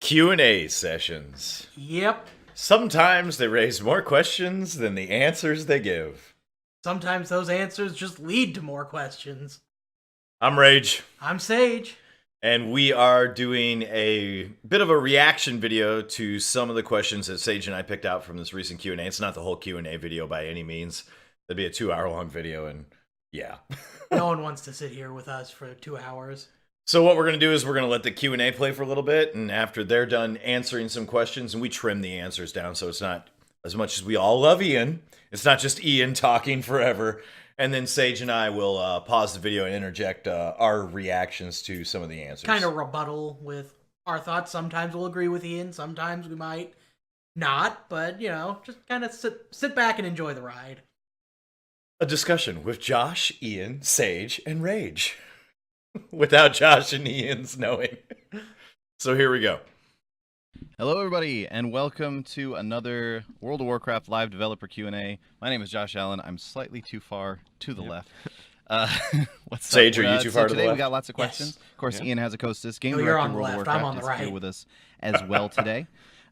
Q&A sessions. Yep. Sometimes they raise more questions than the answers they give. Sometimes those answers just lead to more questions. I'm Rage. I'm Sage. And we are doing a bit of a reaction video to some of the questions that Sage and I picked out from this recent Q&A. It's not the whole Q&A video by any means. That'd be a 2-hour-long video, and yeah. No one wants to sit here with us for 2 hours. So what we're going to do is we're going to let the Q&A play for a little bit, and after they're done answering some questions, and we trim the answers down so it's not, as much as we all love Ian, it's not just Ian talking forever, and then Sage and I will pause the video and interject our reactions to some of the answers. Kind of rebuttal with our thoughts. Sometimes we'll agree with Ian, sometimes we might not, but, you know, just kind of sit back and enjoy the ride. A discussion with Josh, Ian, Sage, and Rage. Without Josh and Ian's knowing. So here we go. Hello everybody, and welcome to another World of Warcraft live developer Q&A. My name is Josh Allen. I'm slightly too far to the left. What's Sage, up? are you too far to the today left? We got lots of questions. Yes. Of course, Ian has a co-assist. Game No, you're director on in the World of left. Warcraft I'm on the is here right. with us as well today.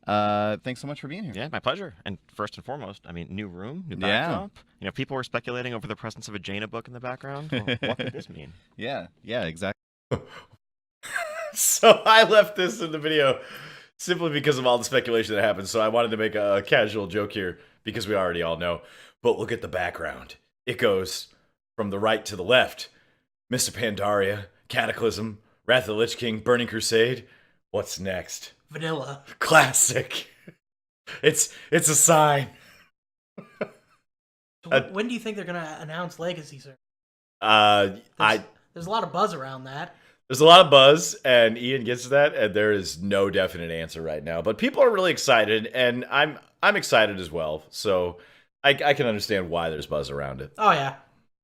Thanks so much for being here. Yeah, my pleasure. And first and foremost, I mean, new room, new Yeah. backdrop. You know, people were speculating over the presence of a Jaina book in the background. Well, what could this mean? Yeah, exactly. So I left this in the video simply because of all the speculation that happened. So I wanted to make a casual joke here because we already all know. But look at the background. It goes from the right to the left. Mr. Pandaria, Cataclysm, Wrath of the Lich King, Burning Crusade. What's next? Vanilla. Classic. It's a sign. So when do you think they're going to announce Legacy, sir? There's a lot of buzz around that. a lot of buzz, and Ian gets to that, and there is no definite answer right now. But people are really excited, and I'm excited as well. So I can understand why there's buzz around it. Oh, yeah.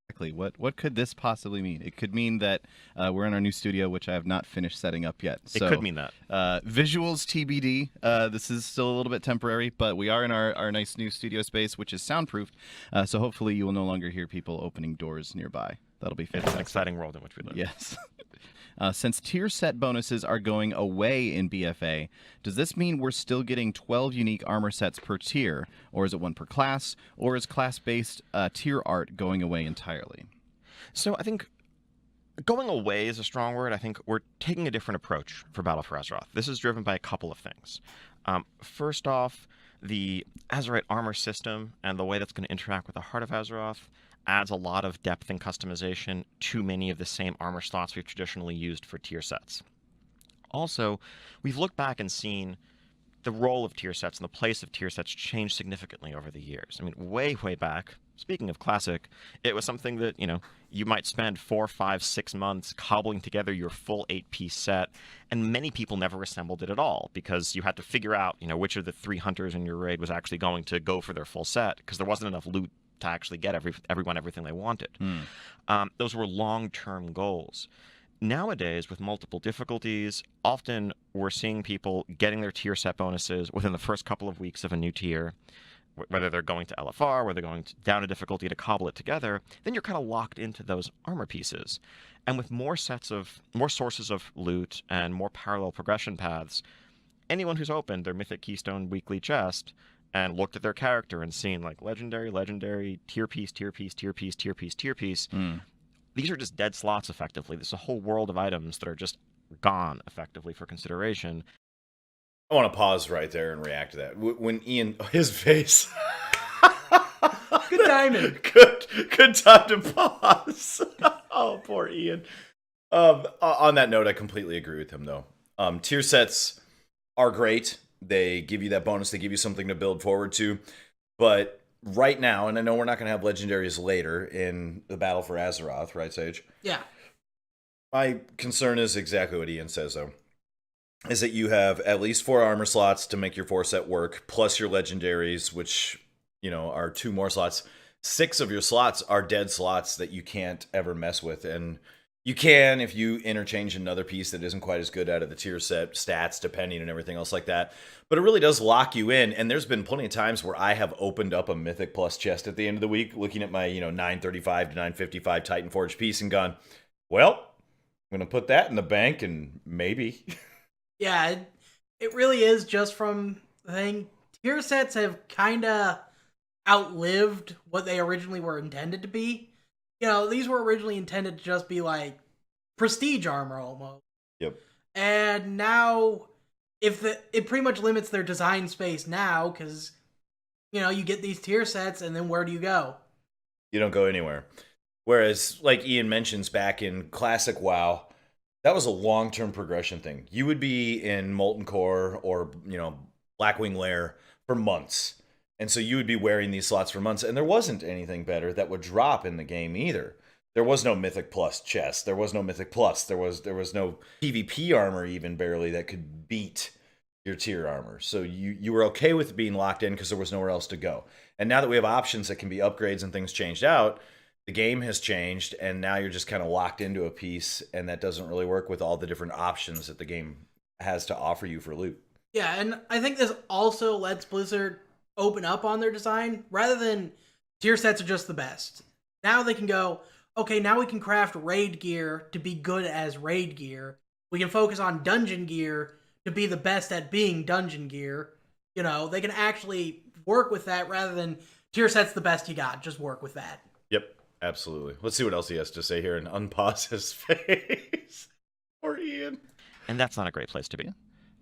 Exactly. What could this possibly mean? It could mean that we're in our new studio, which I have not finished setting up yet. So, It could mean that. Visuals TBD. This is still a little bit temporary, but we are in our nice new studio space, which is soundproofed. So hopefully you will no longer hear people opening doors nearby. That'll be It's fantastic. an exciting world in which we live. Yes. Since tier set bonuses are going away in BFA, does this mean we're still getting 12 unique armor sets per tier, or is it one per class, or is class-based tier art going away entirely? So I think going away is a strong word. I think we're taking a different approach for Battle for Azeroth. This is driven by a couple of things. First off, the Azerite armor system and the way that's going to interact with the Heart of Azeroth adds a lot of depth and customization to many of the same armor slots we've traditionally used for tier sets. Also, we've looked back and seen the role of tier sets and the place of tier sets change significantly over the years. I mean, way back, speaking of classic, it was something that, you know, you might spend 4, 5, 6 months cobbling together your full 8-piece set, and many people never assembled it at all because you had to figure out, you know, which of the 3 hunters in your raid was actually going to go for their full set because there wasn't enough loot to actually get everyone everything they wanted. Those were long-term goals. Nowadays, with multiple difficulties, often we're seeing people getting their tier set bonuses within the first couple of weeks of a new tier, whether they're going to LFR, whether they're going down a difficulty to cobble it together, then you're kind of locked into those armor pieces. And with more sources of loot and more parallel progression paths, anyone who's opened their Mythic Keystone weekly chest and looked at their character and seen like legendary, tier piece. These are just dead slots effectively. There's a whole world of items that are just gone effectively for consideration. I want to pause right there and react to that. When Ian, his face. Good timing. Good time to pause. Oh, poor Ian. On that note, I completely agree with him, though. Tier sets are great. They give you that bonus. They give you something to build forward to. But right now, and I know we're not going to have legendaries later in the Battle for Azeroth, right, Sage? Yeah. My concern is exactly what Ian says, though. Is that you have at least 4 armor slots to make your 4 set work, plus your legendaries, which, you know, are 2 more slots. 6 of your slots are dead slots that you can't ever mess with, and you can if you interchange another piece that isn't quite as good out of the tier set stats, depending and everything else like that. But it really does lock you in, and there's been plenty of times where I have opened up a Mythic Plus chest at the end of the week, looking at my, 935 to 955 Titan Forge piece and gone, well, I'm going to put that in the bank and maybe... Yeah, It really is just from the thing. Tier sets have kind of outlived what they originally were intended to be. You know, these were originally intended to just be like prestige armor almost. Yep. And now, it pretty much limits their design space now because you get these tier sets, and then where do you go? You don't go anywhere. Whereas, like Ian mentions, back in classic WoW, that was a long-term progression thing. You would be in Molten Core or Blackwing Lair for months, and so you would be wearing these slots for months, and there wasn't anything better that would drop in the game either. There was no Mythic Plus chest. There was no Mythic Plus. There was no PvP armor even barely that could beat your tier armor. So you were okay with being locked in because there was nowhere else to go. And now that we have options that can be upgrades and things changed out, the game has changed, and now you're just kind of locked into a piece, and that doesn't really work with all the different options that the game has to offer you for loot. Yeah, and I think this also lets Blizzard open up on their design. Rather than tier sets are just the best, now they can go, okay, now we can craft raid gear to be good as raid gear. We can focus on dungeon gear to be the best at being dungeon gear. They can actually work with that rather than tier set's the best you got. Just work with that. Yep, absolutely. Let's see what else he has to say here and unpause his face. Or Ian. And that's not a great place to be.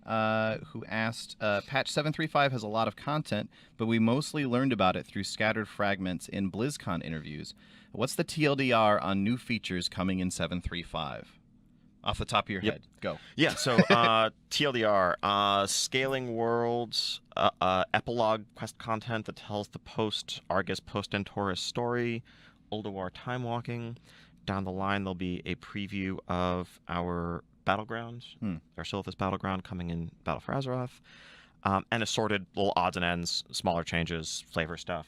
Who asked, Patch 735 has a lot of content, but we mostly learned about it through scattered fragments in BlizzCon interviews. What's the TLDR on new features coming in 735? Off the top of your head, go. Yeah, so TLDR, scaling worlds, epilogue quest content that tells the post-Argus, post-Entorus story, Ulduar time walking. Down the line, there'll be a preview of our battleground, our Silithus battleground coming in Battle for Azeroth, and assorted little odds and ends, smaller changes, flavor stuff.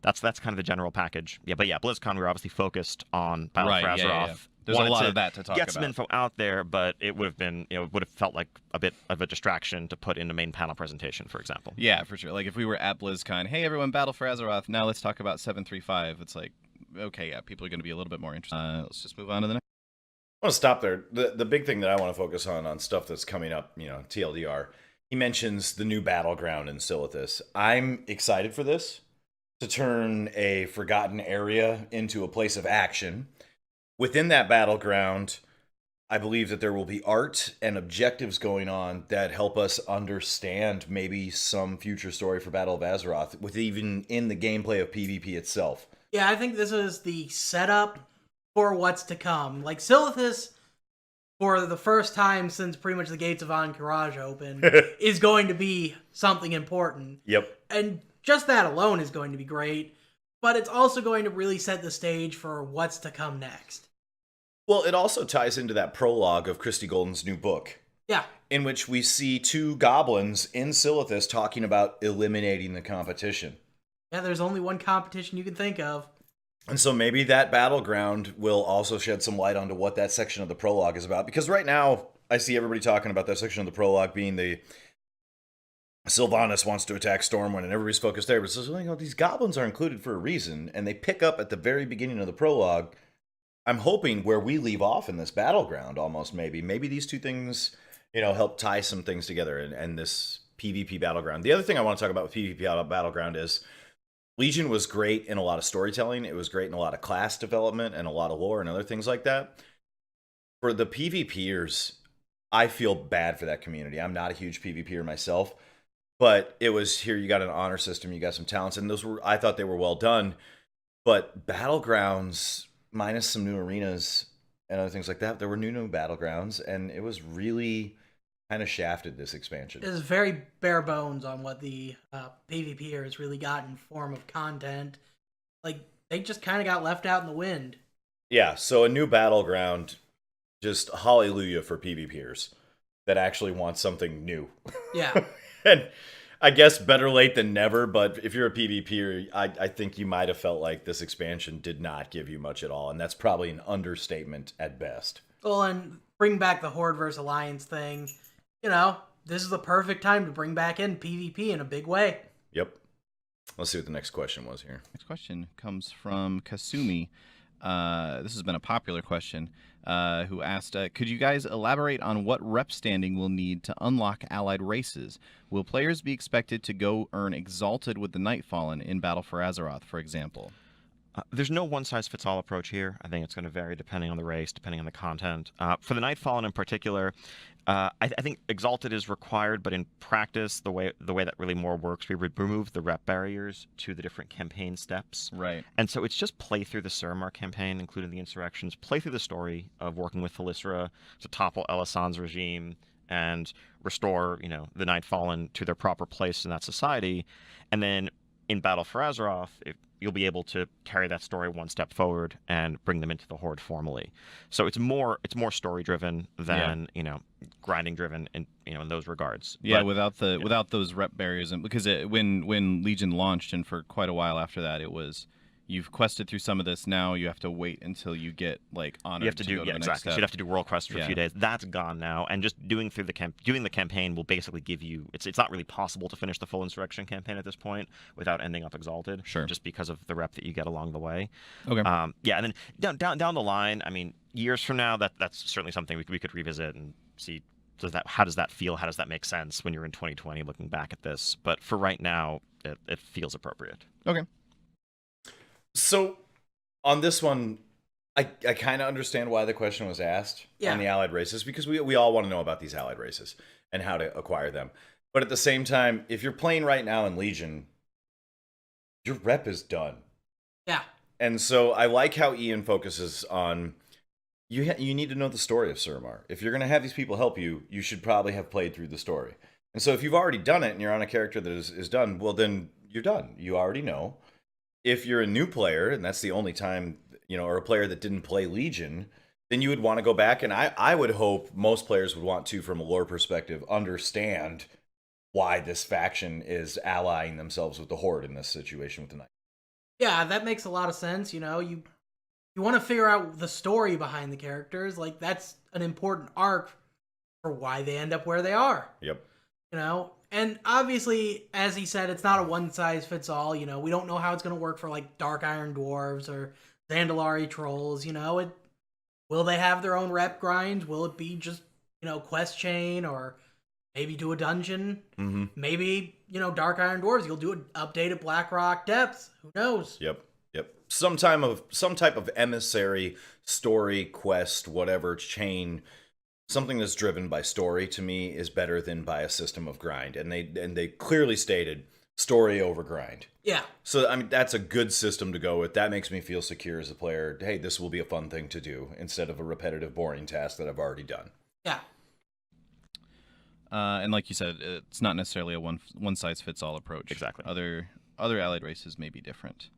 That's kind of the general package. Yeah, but BlizzCon, we were obviously focused on Battle for Azeroth. Yeah. There's a lot of that to talk about. Get some info out there, but it would have been, it would have felt like a bit of a distraction to put in the main panel presentation, for example. Yeah, for sure. Like if we were at BlizzCon, hey everyone, Battle for Azeroth. Now let's talk about 735. It's like, okay, yeah, people are going to be a little bit more interested. Let's just move on to the next. I want to stop there. The big thing that I want to focus on stuff that's coming up, TLDR. He mentions the new battleground in Silithus. I'm excited for this, to turn a forgotten area into a place of action. Within that battleground, I believe that there will be art and objectives going on that help us understand maybe some future story for Battle of Azeroth, with even in the gameplay of PvP itself. Yeah, I think this is the setup for what's to come. Like, Silithus, for the first time since pretty much the Gates of Ahn'Qiraj open, is going to be something important. Yep. And just that alone is going to be great, but it's also going to really set the stage for what's to come next. Well, it also ties into that prologue of Christy Golden's new book. Yeah. In which we see two goblins in Silithus talking about eliminating the competition. Yeah, there's only one competition you can think of. And so maybe that battleground will also shed some light onto what that section of the prologue is about. Because right now, I see everybody talking about that section of the prologue being the Sylvanas wants to attack Stormwind, and everybody's focused there. But it's just, these goblins are included for a reason, and they pick up at the very beginning of the prologue. I'm hoping where we leave off in this battleground, almost maybe these two things, help tie some things together and this PvP battleground. The other thing I want to talk about with PvP battleground is Legion was great in a lot of storytelling. It was great in a lot of class development and a lot of lore and other things like that. For the PvPers, I feel bad for that community. I'm not a huge PvPer myself. But it was here, you got an honor system, you got some talents, and I thought they were well done. But Battlegrounds, minus some new arenas and other things like that, there were new Battlegrounds, and it was really kind of shafted, this expansion. It was very bare bones on what the PvPers really got in form of content. Like, they just kind of got left out in the wind. Yeah, so a new Battleground, just hallelujah for PvPers that actually want something new. Yeah. And I guess better late than never, but if you're a PvPer, I think you might have felt like this expansion did not give you much at all, and that's probably an understatement at best. Well, and bring back the Horde versus Alliance thing. This is the perfect time to bring back in PvP in a big way. Yep. Let's see what the next question was here. Next question comes from Kasumi. this has been a popular question, who asked, could you guys elaborate on what rep standing we'll need to unlock allied races? Will players be expected to go earn Exalted with the Nightfallen in Battle for Azeroth, for example? There's no one-size-fits-all approach here. I think it's going to vary depending on the race, depending on the content. For the Nightfallen in particular, I think Exalted is required, but in practice, the way that really more works, we remove the rep barriers to the different campaign steps. Right. And so it's just play through the Suramar campaign, including the insurrections, play through the story of working with Felisra to topple Elisan's regime and restore, the Nightfallen to their proper place in that society. And then in Battle for Azeroth, you'll be able to carry that story one step forward and bring them into the Horde formally. So it's more story driven than grinding driven in those regards. Yeah, But, without those rep barriers, and because when Legion launched, and for quite a while after that, it was you've quested through some of this. Now you have to wait until you get honored. you have to do go to the next exactly. step. So you'd have to do world quests for a few days. That's gone now, and just doing the campaign will basically give you. It's not really possible to finish the full insurrection campaign at this point without ending up exalted. Sure. Just because of the rep that you get along the way. Okay. And then down the line, I mean, years from now, that's certainly something we could revisit and see. How does that feel? How does that make sense when you're in 2020 looking back at this? But for right now, it feels appropriate. Okay. So, on this one, I kind of understand why the question was asked on the allied races, because we all want to know about these allied races and how to acquire them. But at the same time, if you're playing right now in Legion, your rep is done. Yeah. And so I like how Ian focuses on you need to know the story of Suramar. If you're going to have these people help you, you should probably have played through the story. And so if you've already done it and you're on a character that is done, well, then you're done. You already know. If you're a new player, and that's the only time, or a player that didn't play Legion, then you would want to go back. And I would hope most players would want to, from a lore perspective, understand why this faction is allying themselves with the Horde in this situation with the Knight. Yeah, that makes a lot of sense. You want to figure out the story behind the characters. Like, that's an important arc for why they end up where they are. Yep. And obviously, as he said, it's not a one-size-fits-all. We don't know how it's going to work for, Dark Iron Dwarves or Zandalari Trolls. Will they have their own rep grinds? Will it be just, quest chain, or maybe do a dungeon? Mm-hmm. Maybe, Dark Iron Dwarves, you'll do an updated Blackrock Depths. Who knows? Yep. Some type of emissary, story, quest, whatever, chain. Something that's driven by story, to me, is better than by a system of grind. And they clearly stated story over grind. Yeah. So, I mean, that's a good system to go with. That makes me feel secure as a player. Hey, this will be a fun thing to do instead of a repetitive, boring task that I've already done. Yeah. And like you said, it's not necessarily a one-size-fits-all approach. Exactly. Other allied races may be different.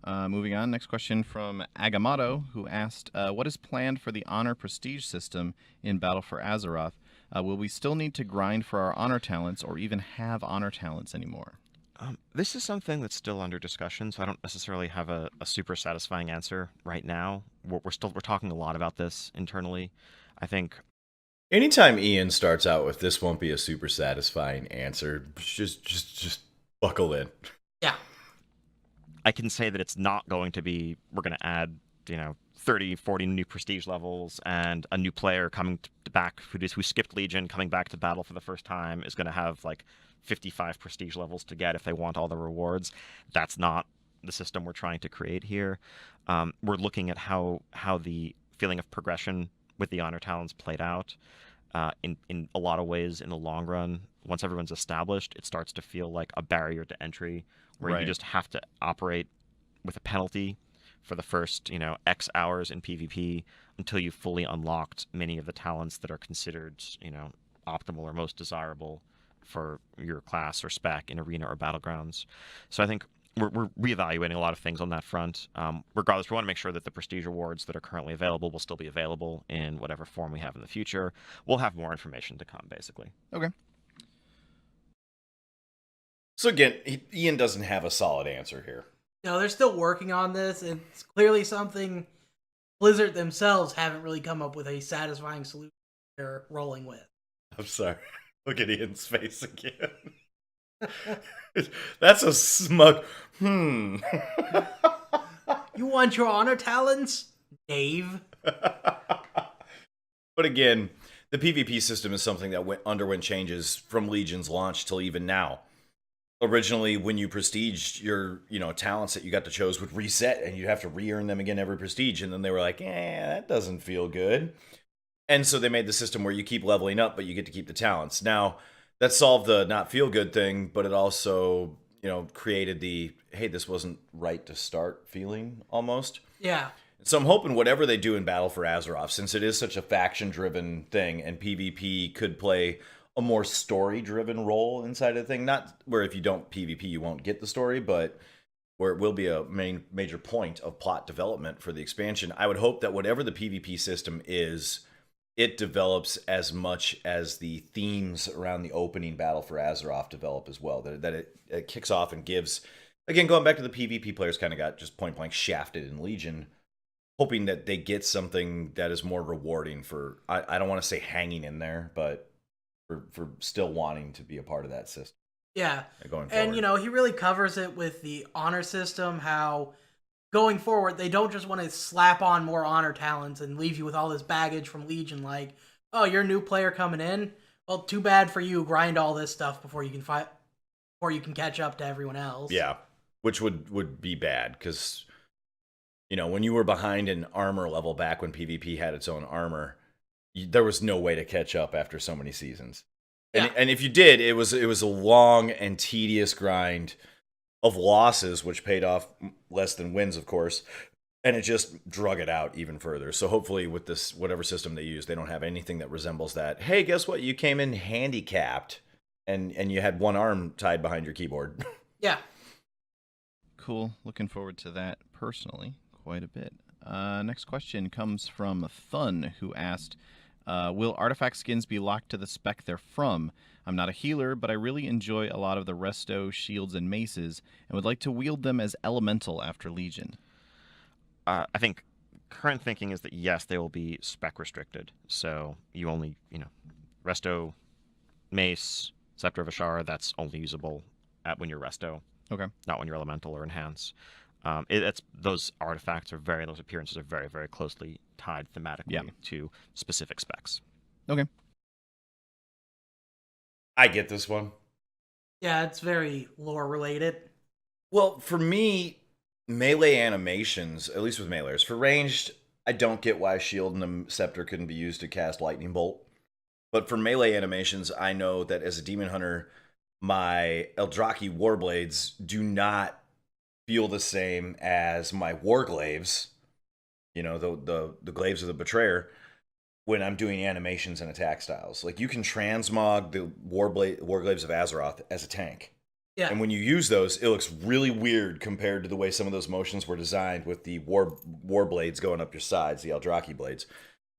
Moving on, next question from Agamotto, who asked, what is planned for the honor prestige system in Battle for Azeroth? Will we still need to grind for our honor talents or even have honor talents anymore? This is something that's still under discussion, so I don't necessarily have a super satisfying answer right now. We're talking a lot about this internally. I think anytime Ian starts out with "this won't be a super satisfying answer," just buckle in. Yeah. I can say that it's not going to be, we're going to add, 30, 40 new prestige levels, and a new player coming back who skipped Legion, coming back to battle for the first time, is going to have 55 prestige levels to get if they want all the rewards. That's not the system we're trying to create here. We're looking at how the feeling of progression with the honor talents played out. In a lot of ways, in the long run, once everyone's established, it starts to feel like a barrier to entry, where you just have to operate with a penalty for the first, X hours in PvP until you've fully unlocked many of the talents that are considered, optimal or most desirable for your class or spec in arena or battlegrounds. So I think we're reevaluating a lot of things on that front. Regardless, we want to make sure that the prestige rewards that are currently available will still be available in whatever form we have in the future. We'll have more information to come, basically. Okay. So again, Ian doesn't have a solid answer here. No, they're still working on this. It's clearly something Blizzard themselves haven't really come up with a satisfying solution they're rolling with. I'm sorry. Look at Ian's face again. That's a smug, You want your honor talents, Dave? But again, the PvP system is something that underwent changes from Legion's launch till even now. Originally, when you prestiged, your talents that you got to choose would reset, and you'd have to re-earn them again every prestige. And then they were like, that doesn't feel good. And so they made the system where you keep leveling up, but you get to keep the talents. Now, that solved the not feel good thing, but it also, created the, hey, this wasn't right to start feeling almost. Yeah. So I'm hoping whatever they do in Battle for Azeroth, since it is such a faction-driven thing, and PvP could play a more story-driven role inside of the thing, not where if you don't PvP you won't get the story, but where it will be a major point of plot development for the expansion. I would hope that whatever the PvP system is, it develops as much as the themes around the opening Battle for Azeroth develop as well. That it kicks off and gives, again, going back to the PvP players kind of got just point-blank shafted in Legion, hoping that they get something that is more rewarding for, I don't want to say hanging in there, but for still wanting to be a part of that system. Yeah. Going forward. And, he really covers it with the honor system, how going forward, they don't just want to slap on more honor talents and leave you with all this baggage from Legion, like, oh, you're a new player coming in? Well, too bad for you. Grind all this stuff before you can before you can catch up to everyone else. Yeah, which would be bad, because when you were behind in armor level back when PvP had its own armor, there was no way to catch up after so many seasons. And if you did, it was a long and tedious grind of losses, which paid off less than wins, of course, and it just drug it out even further. So hopefully with this, whatever system they use, they don't have anything that resembles that. Hey, guess what? You came in handicapped, and you had one arm tied behind your keyboard. Yeah. Cool. Looking forward to that personally quite a bit. Next question comes from Thun, who asked, will artifact skins be locked to the spec they're from? I'm not a healer, but I really enjoy a lot of the resto, shields, and maces, and would like to wield them as elemental after Legion. I think current thinking is that, yes, they will be spec restricted. So you only, resto, mace, Scepter of Ashara, that's only usable when you're resto. Okay. Not when you're elemental or enhance. Those those appearances are very, very closely tied thematically to specific specs. Okay. I get this one. Yeah, it's very lore related. Well, for me, melee animations, at least with meleeers, for ranged, I don't get why Shield and the Scepter couldn't be used to cast Lightning Bolt. But for melee animations, I know that as a Demon Hunter, my Eldraki Warblades do not feel the same as my Warglaives, the Glaives of the Betrayer, when I'm doing animations and attack styles. Like, you can transmog the Warglaives of Azeroth as a tank. Yeah. And when you use those, it looks really weird compared to the way some of those motions were designed with the war blades going up your sides, the Eldraki blades.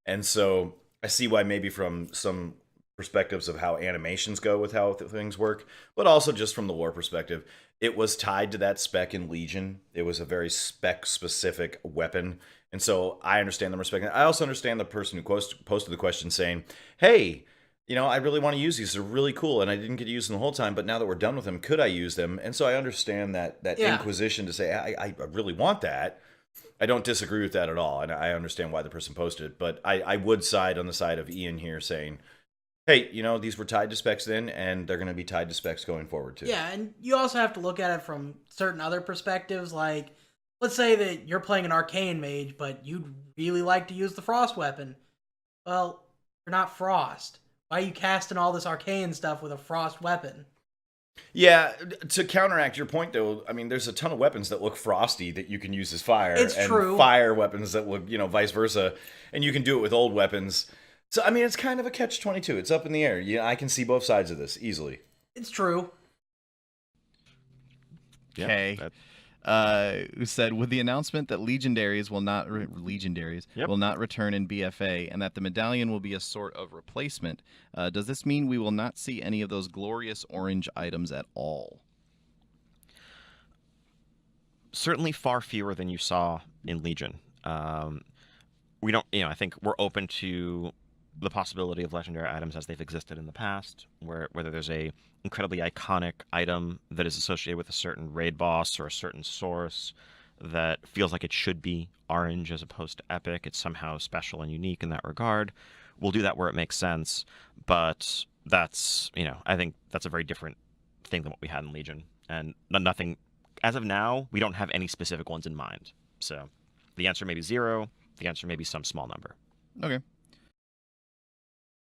And so I see why maybe from some perspectives of how animations go with how things work, but also just from the lore perspective, it was tied to that spec in Legion. It was a very spec-specific weapon. And so I understand them respecting it. I also understand the person who posted the question saying, hey, I really want to use these. They're really cool, and I didn't get to use them the whole time, but now that we're done with them, could I use them? And so I understand that inquisition to say, I really want that. I don't disagree with that at all, and I understand why the person posted it, but I would side on the side of Ian here saying, hey, these were tied to specs then, and they're going to be tied to specs going forward too. Yeah, and you also have to look at it from certain other perspectives, like, let's say that you're playing an arcane mage, but you'd really like to use the frost weapon. Well, you're not frost. Why are you casting all this arcane stuff with a frost weapon? Yeah, to counteract your point, though, I mean, there's a ton of weapons that look frosty that you can use as fire. It's and true. Fire weapons that look, vice versa. And you can do it with old weapons. So, I mean, it's kind of a catch-22. It's up in the air. I can see both sides of this easily. It's true. Okay. Who said, with the announcement that legendaries will not will not return in BFA, and that the medallion will be a sort of replacement, does this mean we will not see any of those glorious orange items at all? Certainly far fewer than you saw in Legion. We don't, I think we're open to the possibility of legendary items as they've existed in the past, whether there's a incredibly iconic item that is associated with a certain raid boss or a certain source that feels like it should be orange as opposed to epic. It's somehow special and unique in that regard. We'll do that where it makes sense, but that's, I think that's a very different thing than what we had in Legion. And nothing, as of now, we don't have any specific ones in mind. So the answer may be 0. The answer may be some small number. Okay.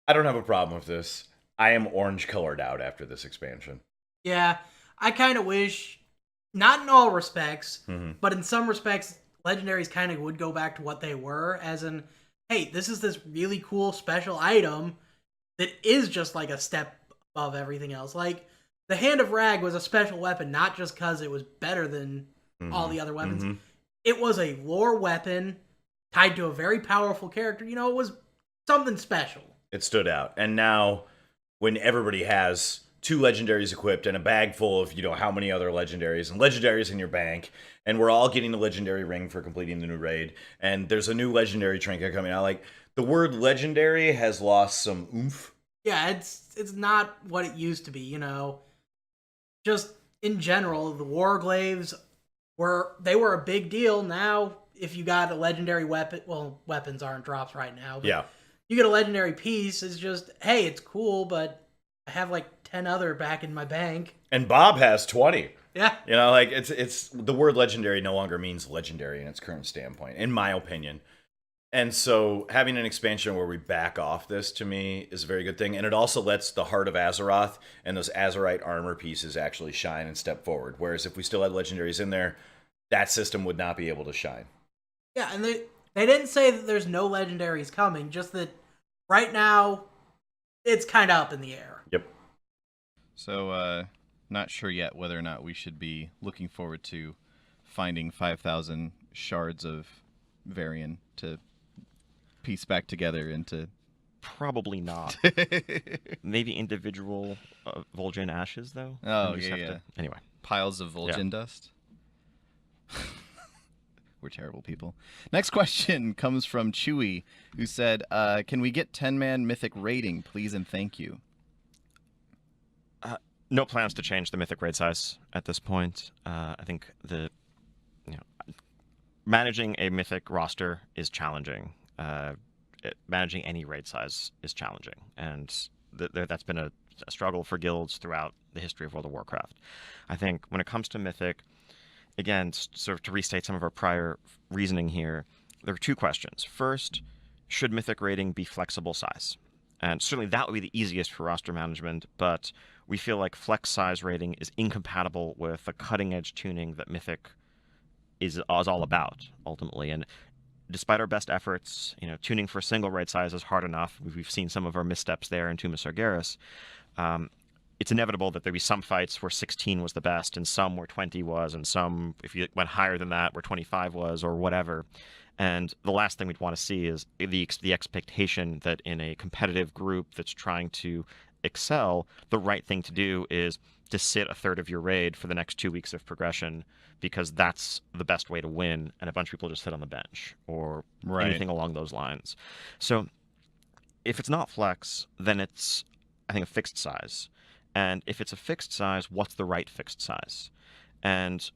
I don't have a problem with this. I am orange colored out after this expansion. Yeah, I kind of wish, not in all respects, but in some respects, legendaries kind of would go back to what they were, as in, hey, this is this really cool special item that is just like a step above everything else. Like, the Hand of Rag was a special weapon, not just because it was better than all the other weapons. It was a lore weapon tied to a very powerful character. It was something special. It stood out. And now, when everybody has 2 legendaries equipped and a bag full of, how many other legendaries, and legendaries in your bank, and we're all getting a legendary ring for completing the new raid, and there's a new legendary trinket coming out, like, the word legendary has lost some oomph. Yeah, it's not what it used to be, Just in general, the Warglaives were a big deal. Now, if you got a legendary weapon, well, weapons aren't drops right now, but Yeah. you get a legendary piece, it's just, hey, it's cool, but I have like 10 other back in my bank. And Bob has 20. Yeah. It's the word legendary no longer means legendary in its current standpoint, in my opinion. And so having an expansion where we back off this, to me, is a very good thing. And it also lets the Heart of Azeroth and those Azerite armor pieces actually shine and step forward. Whereas if we still had legendaries in there, that system would not be able to shine. Yeah, and they didn't say that there's no legendaries coming, just that right now, it's kind of up in the air. Yep. So, not sure yet whether or not we should be looking forward to finding 5,000 shards of Varian to piece back together into... Probably not. Maybe individual Vol'jin ashes, though. Oh, We just have yeah. to- Anyway. Piles of Vol'jin dust. We're terrible people. Next question comes from Chewy, who said, can we get 10-man mythic rating, please and thank you? No plans to change the mythic raid size at this point. I think managing a mythic roster is challenging. Managing any raid size is challenging, and that's been a struggle for guilds throughout the history of World of Warcraft. I think when it comes to mythic, again, sort of to restate some of our prior reasoning here, there are 2 questions. First, should mythic rating be flexible size? And certainly that would be the easiest for roster management, but we feel like flex size rating is incompatible with the cutting edge tuning that mythic is all about, ultimately. And despite our best efforts, tuning for a single raid size is hard enough. We've seen some of our missteps there in Tomb of Sargeras. It's inevitable that there'd be some fights where 16 was the best, and some where 20 was, and some, if you went higher than that, where 25 was, or whatever. And the last thing we'd want to see is the expectation that in a competitive group that's trying to excel, the right thing to do is to sit a third of your raid for the next 2 weeks of progression, because that's the best way to win, and a bunch of people just sit on the bench, or anything along those lines. So if it's not flex, then it's, I think, a fixed size. And if it's a fixed size, what's the right fixed size? And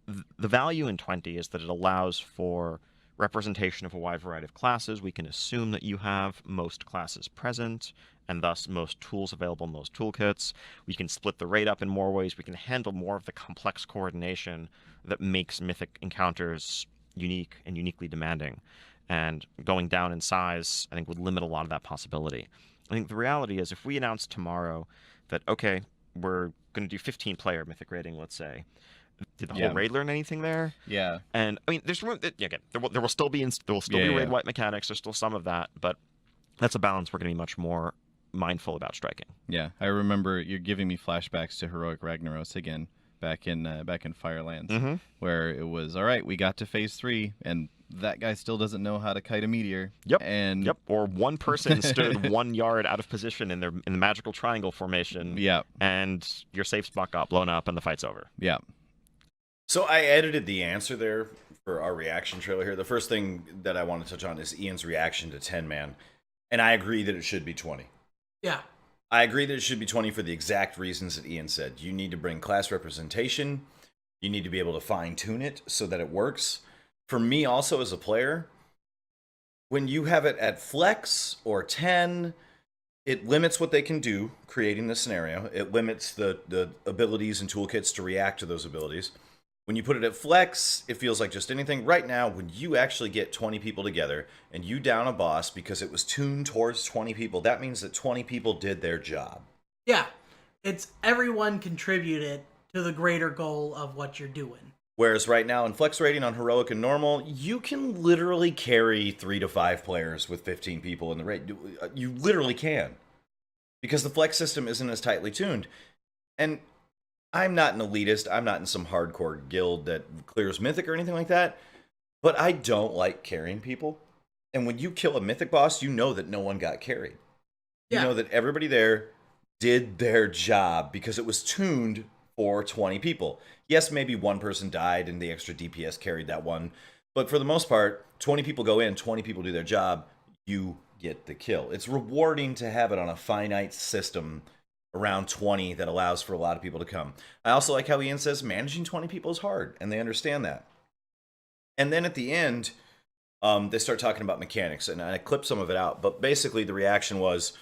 the value in 20 is that it allows for representation of a wide variety of classes. We can assume that you have most classes present, and thus most tools available in those toolkits. We can split the raid up in more ways. We can handle more of the complex coordination that makes mythic encounters unique and uniquely demanding. And going down in size, I think, would limit a lot of that possibility. I think the reality is, if we announce tomorrow that, okay, we're going to do 15-player mythic raiding, let's say, did the whole raid learn anything there? Yeah. And I mean, there's room. Again, there will still be raid wipe mechanics. There's still some of that, but that's a balance we're going to be much more mindful about striking. Yeah, I remember you're giving me flashbacks to Heroic Ragnaros again, back in Firelands, where it was, all right, we got to phase 3, and that guy still doesn't know how to kite a meteor. Yep. Or one person stood 1 yard out of position in the magical triangle formation. Yeah. And your safe spot got blown up, and the fight's over. Yeah. So I edited the answer there for our reaction trailer here. The first thing that I want to touch on is Ian's reaction to 10-man. And I agree that it should be 20. Yeah. I agree that it should be 20 for the exact reasons that Ian said. You need to bring class representation. You need to be able to fine tune it so that it works. For me, also as a player, when you have it at flex or 10, it limits what they can do, creating the scenario. It limits the abilities and toolkits to react to those abilities. When you put it at flex, it feels like just anything. Right now, when you actually get 20 people together and you down a boss because it was tuned towards 20 people, that means that 20 people did their job. Yeah. It's everyone contributed to the greater goal of what you're doing. Whereas right now in flex rating on heroic and normal, you can literally carry 3 to 5 players with 15 people in the raid. You literally can. Because the flex system isn't as tightly tuned. And I'm not an elitist. I'm not in some hardcore guild that clears mythic or anything like that. But I don't like carrying people. And when you kill a mythic boss, you know that no one got carried. You know that everybody there did their job because it was tuned for 20 people. Yes, maybe one person died and the extra DPS carried that one. But for the most part, 20 people go in, 20 people do their job, you get the kill. It's rewarding to have it on a finite system around 20 that allows for a lot of people to come. I also like how Ian says managing 20 people is hard, and they understand that. And then at the end, they start talking about mechanics, and I clipped some of it out, but basically the reaction was,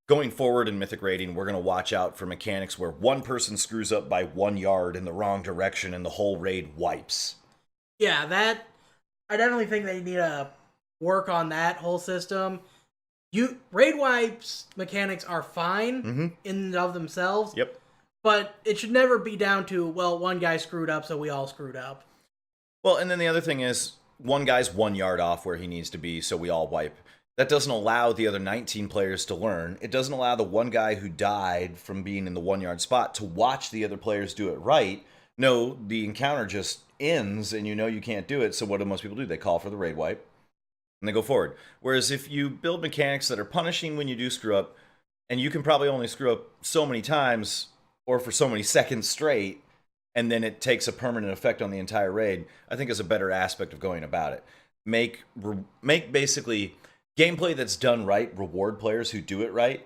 going forward in Mythic Rating, we're going to watch out for mechanics where one person screws up by 1 yard in the wrong direction and the whole raid wipes. Yeah, I definitely think they need to work on that whole system. Raid wipes mechanics are fine in and of themselves. Yep. But it should never be down to, well, one guy screwed up, so we all screwed up. Well, and then the other thing is, one guy's 1 yard off where he needs to be, so we all wipe. That doesn't allow the other 19 players to learn. It doesn't allow the one guy who died from being in the 1 yard spot to watch the other players do it right. No, the encounter just ends and you know you can't do it, so what do most people do? They call for the raid wipe and they go forward. Whereas if you build mechanics that are punishing when you do screw up, and you can probably only screw up so many times or for so many seconds straight, and then it takes a permanent effect on the entire raid, I think is a better aspect of going about it. Make basically gameplay that's done right reward players who do it right,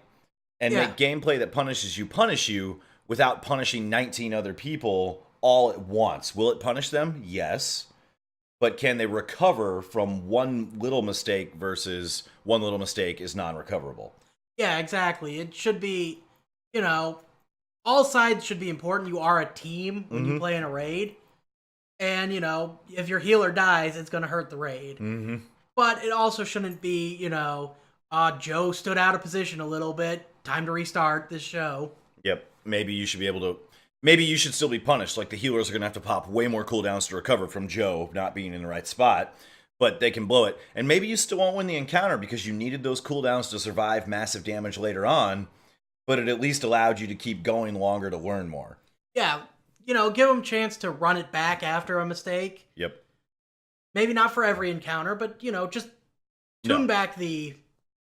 and make gameplay that punish you without punishing 19 other people all at once. Will it punish them? Yes. But can they recover from one little mistake versus one little mistake is non-recoverable? Yeah, exactly. It should be, all sides should be important. You are a team when you play in a raid. And, if your healer dies, it's going to hurt the raid. But it also shouldn't be, Joe stood out of position a little bit. Time to restart this show. Yep. Maybe you should still be punished. Like the healers are going to have to pop way more cooldowns to recover from Joe not being in the right spot. But they can blow it. And maybe you still won't win the encounter because you needed those cooldowns to survive massive damage later on. But it at least allowed you to keep going longer to learn more. Yeah. Give them a chance to run it back after a mistake. Yep. Maybe not for every encounter, but, just tune back the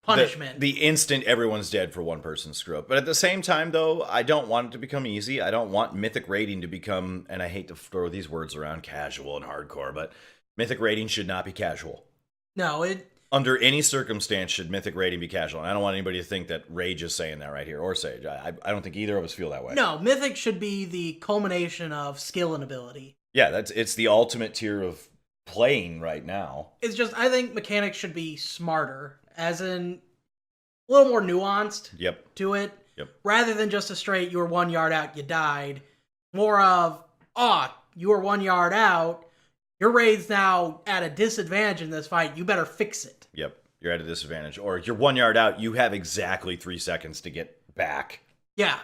punishment. The instant everyone's dead for one person's screw up. But at the same time, though, I don't want it to become easy. I don't want Mythic Rating to become, and I hate to throw these words around, casual and hardcore, but Mythic Rating should not be casual. No, under any circumstance should Mythic Rating be casual. And I don't want anybody to think that Rage is saying that right here, or Sage. I don't think either of us feel that way. No, Mythic should be the culmination of skill and ability. Yeah, it's the ultimate tier of playing right now. It's just, I think mechanics should be smarter, as in a little more nuanced to it. Yep. Rather than just a straight, you were 1 yard out, you died. More of, you were 1 yard out, your raid's now at a disadvantage in this fight, you better fix it. Yep, you're at a disadvantage. Or you're 1 yard out, you have exactly 3 seconds to get back. Yeah.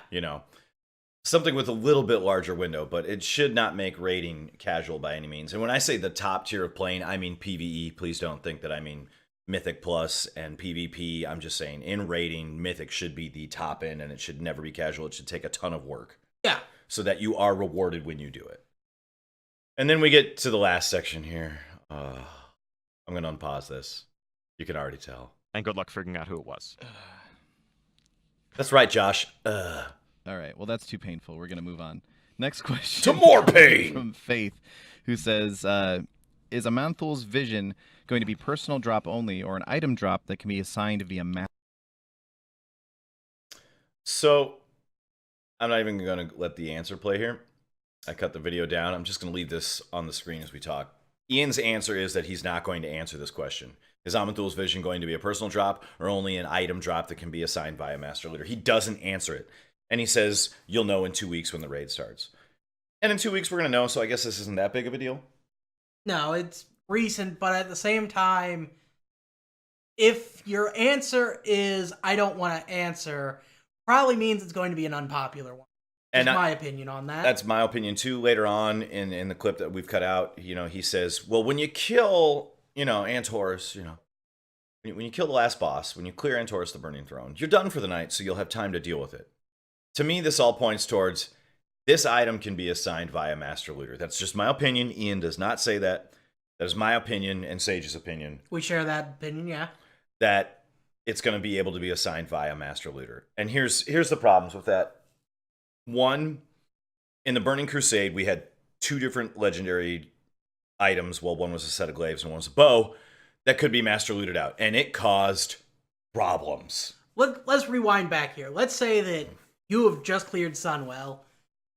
Something with a little bit larger window, but it should not make raiding casual by any means. And when I say the top tier of playing, I mean PvE. Please don't think that I mean Mythic Plus and PvP. I'm just saying in raiding, Mythic should be the top end, and it should never be casual. It should take a ton of work. Yeah. So that you are rewarded when you do it. And then we get to the last section here. I'm going to unpause this. You can already tell. And good luck figuring out who it was. That's right, Josh. All right. Well, that's too painful. We're going to move on. Next question. To more pain! From Faith, who says, is Aman'thul's vision going to be personal drop only or an item drop that can be assigned via map? So, I'm not even going to let the answer play here. I cut the video down. I'm just going to leave this on the screen as we talk. Ian's answer is that he's not going to answer this question. Is Aman'thul's vision going to be a personal drop or only an item drop that can be assigned by a master looter? He doesn't answer it. And he says, you'll know in 2 weeks when the raid starts. And in 2 weeks, we're going to know, so I guess this isn't that big of a deal. No, it's recent, but at the same time, if your answer is, I don't want to answer, probably means it's going to be an unpopular one. That's my opinion on that. That's my opinion, too. Later on in the clip that we've cut out, he says, well, when you kill, Antorus, when you kill the last boss, when you clear Antorus the Burning Throne, you're done for the night, so you'll have time to deal with it. To me, this all points towards this item can be assigned via Master Looter. That's just my opinion. Ian does not say that. That is my opinion and Sage's opinion. We share that opinion, yeah. That it's going to be able to be assigned via Master Looter. And here's the problems with that. One, in the Burning Crusade, we had 2 different legendary items. Well, one was a set of glaives and one was a bow that could be Master Looted out. And it caused problems. Let's rewind back here. Let's say that you have just cleared Sunwell,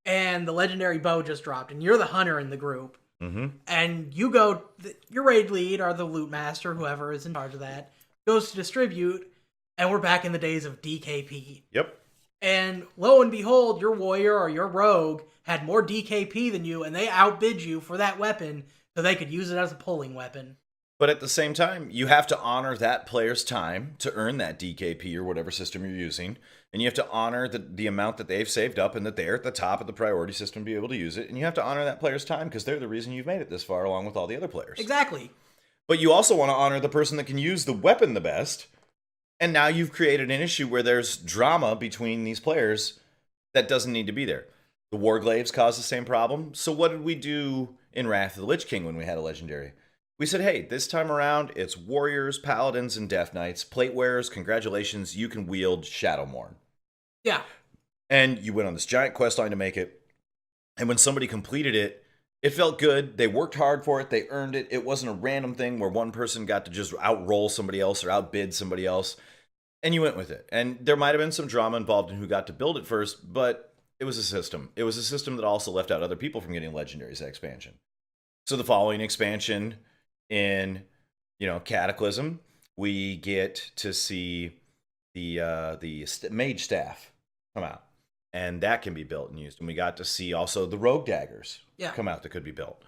and the legendary bow just dropped, and you're the hunter in the group. Mm-hmm. And you go, your raid lead, or the loot master, whoever is in charge of that, goes to distribute, and we're back in the days of DKP. Yep. And lo and behold, your warrior or your rogue had more DKP than you, and they outbid you for that weapon, so they could use it as a pulling weapon. But at the same time, you have to honor that player's time to earn that DKP or whatever system you're using. And you have to honor the amount that they've saved up and that they're at the top of the priority system to be able to use it. And you have to honor that player's time because they're the reason you've made it this far along with all the other players. Exactly. But you also want to honor the person that can use the weapon the best. And now you've created an issue where there's drama between these players that doesn't need to be there. The Warglaives caused the same problem. So what did we do in Wrath of the Lich King when we had a legendary? We said, hey, this time around, it's Warriors, Paladins, and Death Knights. Plate Wearers, congratulations, you can wield Shadowmourne. Yeah. And you went on this giant quest line to make it. And when somebody completed it, it felt good. They worked hard for it. They earned it. It wasn't a random thing where one person got to just outroll somebody else or outbid somebody else. And you went with it. And there might have been some drama involved in who got to build it first, but it was a system. It was a system that also left out other people from getting legendaries at expansion. So the following expansion in, Cataclysm, we get to see the mage staff come out. And that can be built and used. And we got to see also the rogue daggers come out that could be built.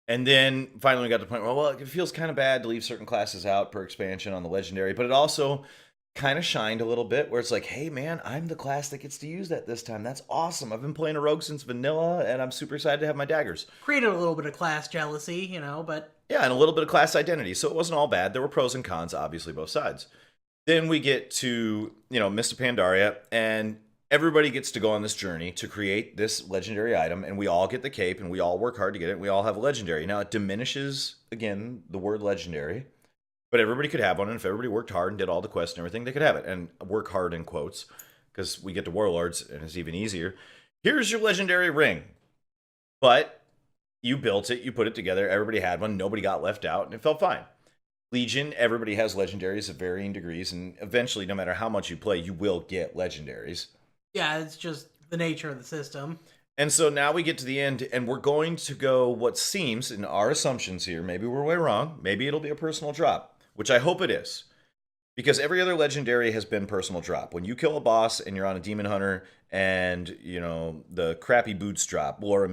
And then finally we got to the point where, well, it feels kind of bad to leave certain classes out per expansion on the legendary, but it also kind of shined a little bit where it's like, hey man, I'm the class that gets to use that this time. That's awesome. I've been playing a rogue since vanilla and I'm super excited to have my daggers. Created a little bit of class jealousy, but... Yeah, and a little bit of class identity. So it wasn't all bad. There were pros and cons, obviously, both sides. Then we get to, Mist of Pandaria, and everybody gets to go on this journey to create this legendary item, and we all get the cape, and we all work hard to get it, and we all have a legendary. Now, it diminishes, again, the word legendary, but everybody could have one, and if everybody worked hard and did all the quests and everything, they could have it. And work hard in quotes, because we get to Warlords, and it's even easier. Here's your legendary ring. But you built it, you put it together, everybody had one, nobody got left out, and it felt fine. Legion, everybody has legendaries of varying degrees, and eventually, no matter how much you play, you will get legendaries. Yeah, it's just the nature of the system. And so now we get to the end, and we're going to go what seems, in our assumptions here, maybe we're way wrong, maybe it'll be a personal drop, which I hope it is. Because every other legendary has been personal drop. When you kill a boss and you're on a demon hunter and, the crappy boots drop, Laura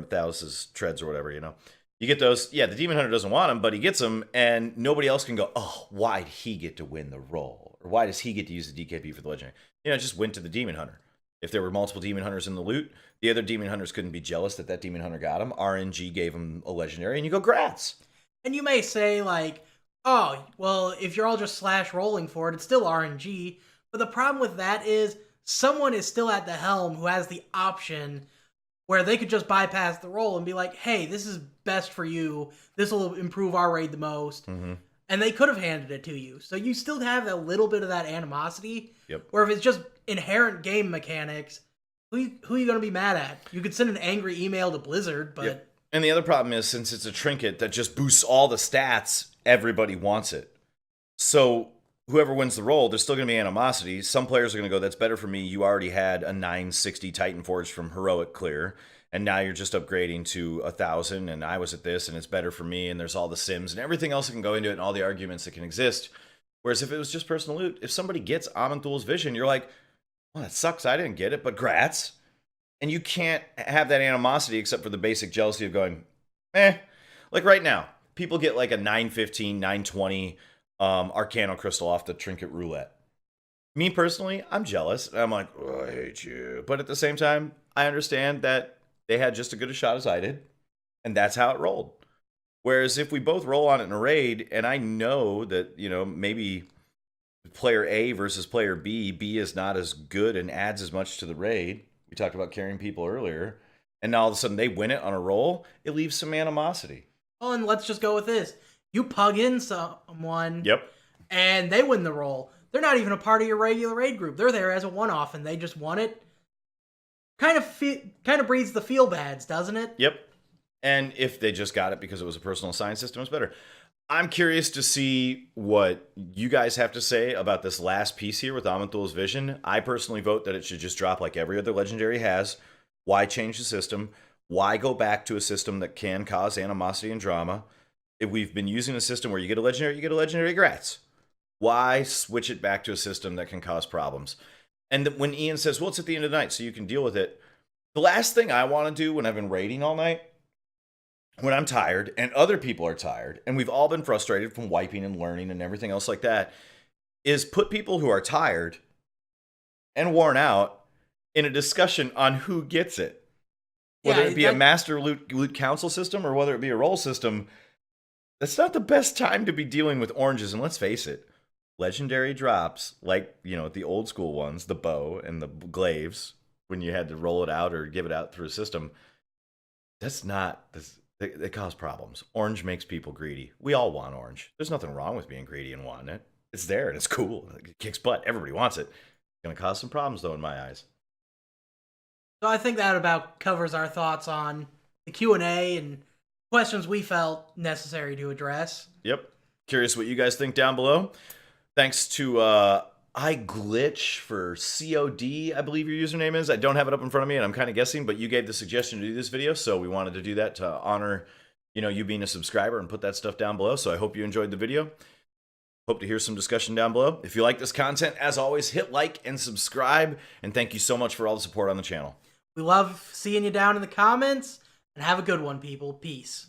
Thalus's treads or whatever, you get those. Yeah, the demon hunter doesn't want them, but he gets them and nobody else can go, oh, why'd he get to win the role? Or why does he get to use the DKP for the legendary? It just went to the demon hunter. If there were multiple demon hunters in the loot, the other demon hunters couldn't be jealous that demon hunter got him. RNG gave him a legendary and you go, grats. And you may say oh, well, if you're all just slash rolling for it, it's still RNG. But the problem with that is someone is still at the helm who has the option where they could just bypass the roll and be like, hey, this is best for you. This will improve our raid the most. Mm-hmm. And they could have handed it to you. So you still have a little bit of that animosity. Yep. Where if it's just inherent game mechanics, who are you going to be mad at? You could send an angry email to Blizzard, but... Yep. And the other problem is, since it's a trinket that just boosts all the stats, everybody wants it. So whoever wins the roll, there's still going to be animosity. Some players are going to go, that's better for me. You already had a 960 Titan Forge from Heroic Clear. and now you're just upgrading to 1,000, and I was at this, and it's better for me, and there's all the sims and everything else that can go into it, and all the arguments that can exist. Whereas if it was just personal loot, if somebody gets Aman'thul's vision, you're like, well, that sucks, I didn't get it, but grats. And you can't have that animosity except for the basic jealousy of going, like right now, people get like a 915, 920 Arcano crystal off the trinket roulette. Me personally, I'm jealous. I'm like, oh, I hate you. But at the same time, I understand that they had just as good a shot as I did, and that's how it rolled. Whereas if we both roll on it in a raid, and I know that, you know, maybe player A versus player B, B is not as good and adds as much to the raid. We talked about carrying people earlier. And now all of a sudden they win it on a roll, it leaves some animosity. Oh, and let's just go with this. You pug in someone, Yep. and they win the roll. They're not even a part of your regular raid group. They're there as a one-off, and they just won it. Kind of breeds the feel bads, doesn't it? Yep. And if they just got it because it was a personal assign system, it's better. I'm curious to see what you guys have to say about this last piece here with Aman'thul's vision. I personally vote that it should just drop like every other legendary has. Why change the system? Why go back to a system that can cause animosity and drama? If we've been using a system where you get a legendary, grats. Why switch it back to a system that can cause problems? And when Ian says, well, it's at the end of the night, so you can deal with it. The last thing I want to do when I've been raiding all night, when I'm tired and other people are tired, and we've all been frustrated from wiping and learning and everything else like that, is put people who are tired and worn out in a discussion on who gets it. Whether it be a master loot council system or whether it be a roll system, that's not the best time to be dealing with oranges. And let's face it, legendary drops, like, you know, the old school ones, the bow and the glaives, when you had to roll it out or give it out through a system, they cause problems. Orange makes people greedy. We all want orange. There's nothing wrong with being greedy and wanting it. It's there and it's cool. It kicks butt. Everybody wants it. It's going to cause some problems, though, in my eyes. So I think that about covers our thoughts on the Q&A and questions we felt necessary to address. Yep. Curious what you guys think down below. Thanks to iGlitch for COD, I believe your username is. I don't have it up in front of me, and I'm kind of guessing, but you gave the suggestion to do this video, so we wanted to do that to honor, you know, you being a subscriber and put that stuff down below. So I hope you enjoyed the video. Hope to hear some discussion down below. If you like this content, as always, hit like and subscribe, and thank you so much for all the support on the channel. We love seeing you down in the comments, and have a good one, people. Peace.